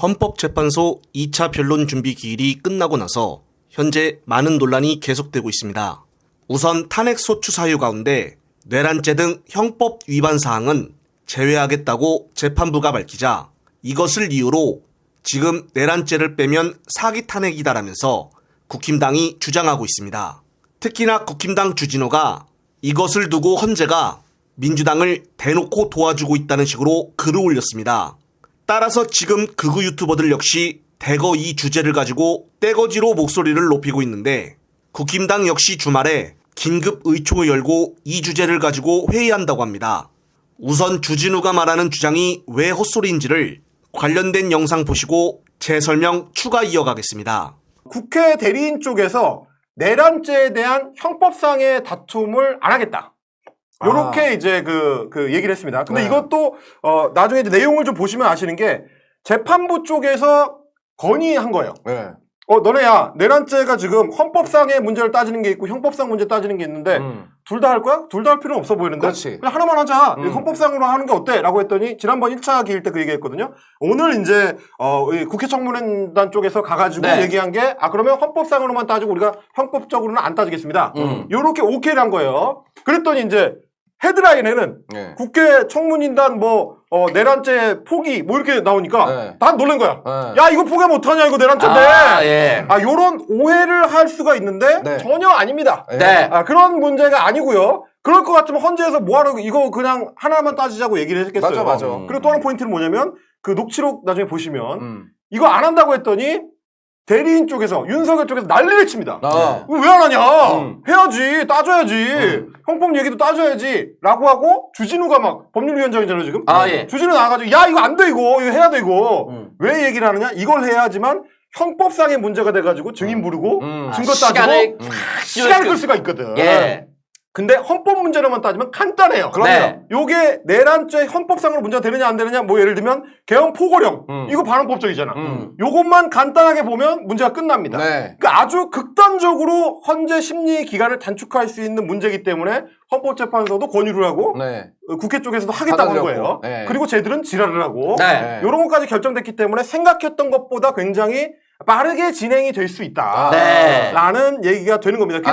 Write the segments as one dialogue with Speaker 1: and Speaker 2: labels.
Speaker 1: 헌법재판소 2차 변론 준비 기일이 끝나고 나서 현재 많은 논란이 계속되고 있습니다. 우선 탄핵 소추 사유 가운데 뇌란죄 등 형법 위반 사항은 제외하겠다고 재판부가 밝히자 이것을 이유로 지금 뇌란죄를 빼면 사기 탄핵이다라면서 국힘당이 주장하고 있습니다. 특히나 국힘당 주진우가 이것을 두고 헌재가 민주당을 대놓고 도와주고 있다는 식으로 글을 올렸습니다. 따라서 지금 극우 유튜버들 역시 대거 이 주제를 가지고 떼거지로 목소리를 높이고 있는데 국힘당 역시 주말에 긴급 의총을 열고 이 주제를 가지고 회의한다고 합니다. 우선 주진우가 말하는 주장이 왜 헛소리인지를 관련된 영상 보시고 제 설명 추가 이어가겠습니다.
Speaker 2: 국회 대리인 쪽에서 내란죄에 대한 형법상의 다툼을 안 하겠다. 요렇게 이제 그 얘기를 했습니다. 근데 이것도 나중에 이제 내용을 좀 보시면 아시는 게 재판부 쪽에서 건의한 거예요. 너네야 내란죄가 지금 헌법상의 문제를 따지는 게 있고 형법상 문제 따지는 게 있는데 둘 다 할 거야? 둘 다 할 필요는 없어 보이는데
Speaker 3: 그렇지.
Speaker 2: 그냥 하나만 하자. 헌법상으로 하는 게 어때? 라고 했더니 지난번 1차 기일 때 그 얘기했거든요. 오늘 이제 이 국회 청문회단 쪽에서 가가지고 얘기한 게 그러면 헌법상으로만 따지고 우리가 형법적으로는 안 따지겠습니다. 요렇게 오케이를 한 거예요. 그랬더니 이제 헤드라인에는 국회 청문인단 내란죄 포기 이렇게 나오니까 난 놀란 거야. 야 이거 포기하면 어떡하냐 이거 내란죄인데. 요런 오해를 할 수가 있는데 전혀 아닙니다. 그런 문제가 아니고요. 그럴 것 같으면 헌재에서 뭐하러 이거 그냥 하나만 따지자고 얘기를 했겠어요.
Speaker 3: 맞아.
Speaker 2: 그리고 또 하나 포인트는 뭐냐면 그 녹취록 나중에 보시면 이거 안 한다고 했더니 대리인 쪽에서 윤석열 쪽에서 난리를 칩니다. 왜 안 하냐? 해야지. 따져야지. 형법 얘기도 따져야지. 라고 하고 주진우가 막 법률위원장이잖아요 지금. 주진우 나와가지고 야 이거 안 돼 이거 해야 돼 이거. 왜 얘기를 하느냐? 이걸 해야지만 형법상의 문제가 돼가지고 증인 부르고 증거 따지고 시간을 끌 수가 있거든. 근데 헌법 문제로만 따지면 간단해요. 요게 내란죄 헌법상으로 문제가 되느냐 안 되느냐 예를 들면 개헌 포고령 이거 반헌법적이잖아. 요것만 간단하게 보면 문제가 끝납니다. 그러니까 아주 극단적으로 헌재 심리 기간을 단축할 수 있는 문제이기 때문에 헌법재판소도 권유를 하고 국회 쪽에서도 하겠다고 하는 거예요. 그리고 쟤들은 지랄을 하고 요런 것까지 결정됐기 때문에 생각했던 것보다 굉장히 빠르게 진행이 될 수 있다. 라는 얘기가 되는 겁니다.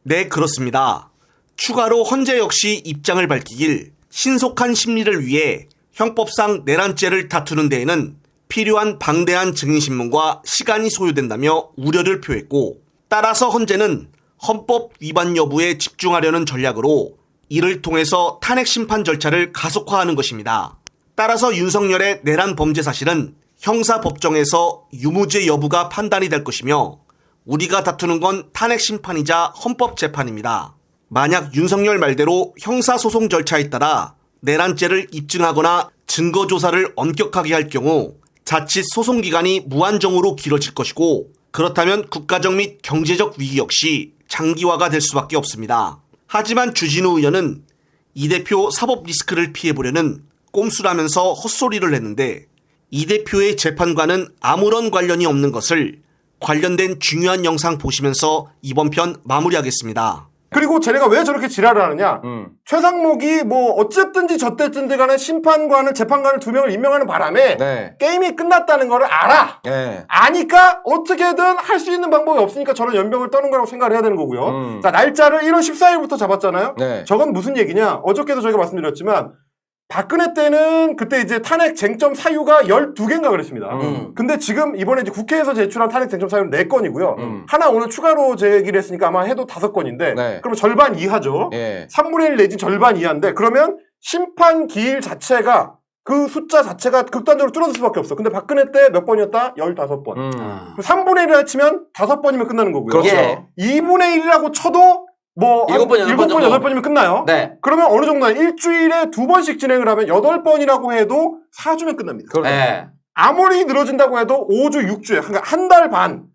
Speaker 1: 네, 그렇습니다. 추가로 헌재 역시 입장을 밝히길 신속한 심리를 위해 형법상 내란죄를 다투는 데에는 필요한 방대한 증인신문과 시간이 소요된다며 우려를 표했고 따라서 헌재는 헌법 위반 여부에 집중하려는 전략으로 이를 통해서 탄핵 심판 절차를 가속화하는 것입니다. 따라서 윤석열의 내란 범죄 사실은 형사법정에서 유무죄 여부가 판단이 될 것이며 우리가 다투는 건 탄핵 심판이자 헌법 재판입니다. 만약 윤석열 말대로 형사소송 절차에 따라 내란죄를 입증하거나 증거조사를 엄격하게 할 경우 자칫 소송기간이 무한정으로 길어질 것이고 그렇다면 국가적 및 경제적 위기 역시 장기화가 될 수밖에 없습니다. 하지만 주진우 의원은 이 대표 사법 리스크를 피해보려는 꼼수라면서 헛소리를 했는데 이 대표의 재판과는 아무런 관련이 없는 것을 관련된 중요한 영상 보시면서 이번 편 마무리하겠습니다.
Speaker 2: 그리고 쟤네가 왜 저렇게 지랄을 하느냐? 최상목이 어쨌든지 저때든지 간에 심판관을 재판관을 2명을 임명하는 바람에 게임이 끝났다는 거를 알아. 아니까 어떻게든 할 수 있는 방법이 없으니까 저런 연병을 떠는 거라고 생각을 해야 되는 거고요. 자, 날짜를 1월 14일부터 잡았잖아요. 저건 무슨 얘기냐? 어저께도 저희가 말씀드렸지만 박근혜 때는 그때 이제 탄핵 쟁점 사유가 12개인가 그랬습니다. 근데 지금 이번에 이제 국회에서 제출한 탄핵 쟁점 사유는 4건이고요. 하나 오늘 추가로 제기를 했으니까 아마 해도 5건인데 그러면 절반 이하죠. 3분의 1 내지 절반 이하인데 그러면 심판 기일 자체가 그 숫자 자체가 극단적으로 줄어들 수밖에 없어. 근데 박근혜 때 몇 번이었다? 15번. 3분의 1을 치면 5번이면 끝나는 거고요. 2분의 1이라고 쳐도
Speaker 3: 7번,
Speaker 2: 8번이면 끝나요. 그러면 어느 정도냐? 일주일에 2번씩 진행을 하면 8번이라고 해도 4주면 끝납니다. 아무리 늘어진다고 해도 5주, 6주에, 그러니까 한 달 반.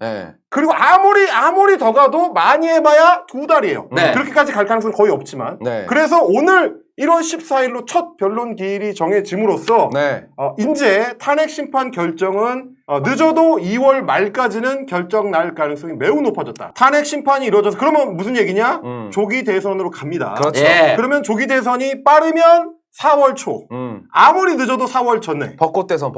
Speaker 2: 그리고 아무리 더 가도 많이 해봐야 2달이에요. 그렇게까지 갈 가능성은 거의 없지만. 그래서 오늘 1월 14일로 첫 변론 기일이 정해짐으로써 이제 탄핵 심판 결정은 늦어도 2월 말까지는 결정 날 가능성이 매우 높아졌다. 탄핵 심판이 이루어져서 그러면 무슨 얘기냐? 조기 대선으로 갑니다. 그러면 조기 대선이 빠르면 4월 초. 아무리 늦어도 4월 전에.
Speaker 3: 벚꽃 대선.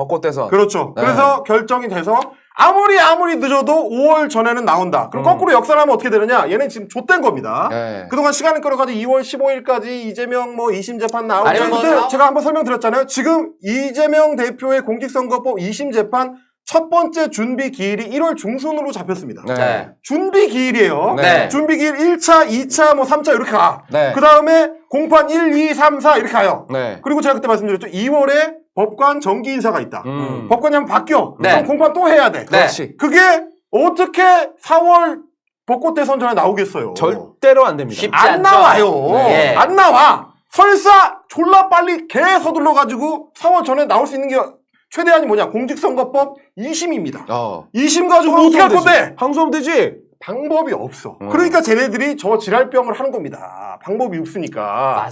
Speaker 2: 그렇죠.
Speaker 3: 네.
Speaker 2: 그래서 결정이 돼서 아무리 늦어도 5월 전에는 나온다. 그럼 거꾸로 역산하면 어떻게 되느냐? 얘는 지금 좆된 겁니다.
Speaker 3: 네.
Speaker 2: 그동안 시간을 끌어가지고 2월 15일까지 이재명 뭐 2심 재판 나오고
Speaker 4: 아니면 뭐
Speaker 2: 그때 제가 한번 설명드렸잖아요. 지금 이재명 대표의 공직선거법 2심 재판 첫 번째 준비 기일이 1월 중순으로 잡혔습니다.
Speaker 3: 네.
Speaker 2: 준비 기일이에요.
Speaker 4: 네.
Speaker 2: 준비 기일 1차, 2차, 뭐 3차 이렇게 가.
Speaker 3: 네.
Speaker 2: 그 다음에 공판 1, 2, 3, 4 이렇게 가요.
Speaker 3: 네.
Speaker 2: 그리고 제가 그때 말씀드렸죠. 2월에 법관 정기 인사가 있다. 법관이 한번 바뀌어.
Speaker 4: 네.
Speaker 2: 그럼 공판 또 해야 돼.
Speaker 3: 그렇지.
Speaker 2: 그게 어떻게 4월 벚꽃 대선 전에 나오겠어요.
Speaker 3: 절대로 안 됩니다.
Speaker 4: 쉽지
Speaker 2: 안
Speaker 4: 않죠.
Speaker 2: 나와요.
Speaker 4: 네.
Speaker 2: 안 나와. 설사 졸라 빨리 개 서둘러가지고 4월 전에 나올 수 있는 게 최대한이 뭐냐? 공직선거법 2심입니다. 2심 가지고 어떻게 할 건데?
Speaker 3: 항소하면 되지.
Speaker 2: 방법이 없어. 그러니까 쟤네들이 저 지랄병을 하는 겁니다. 방법이 없으니까.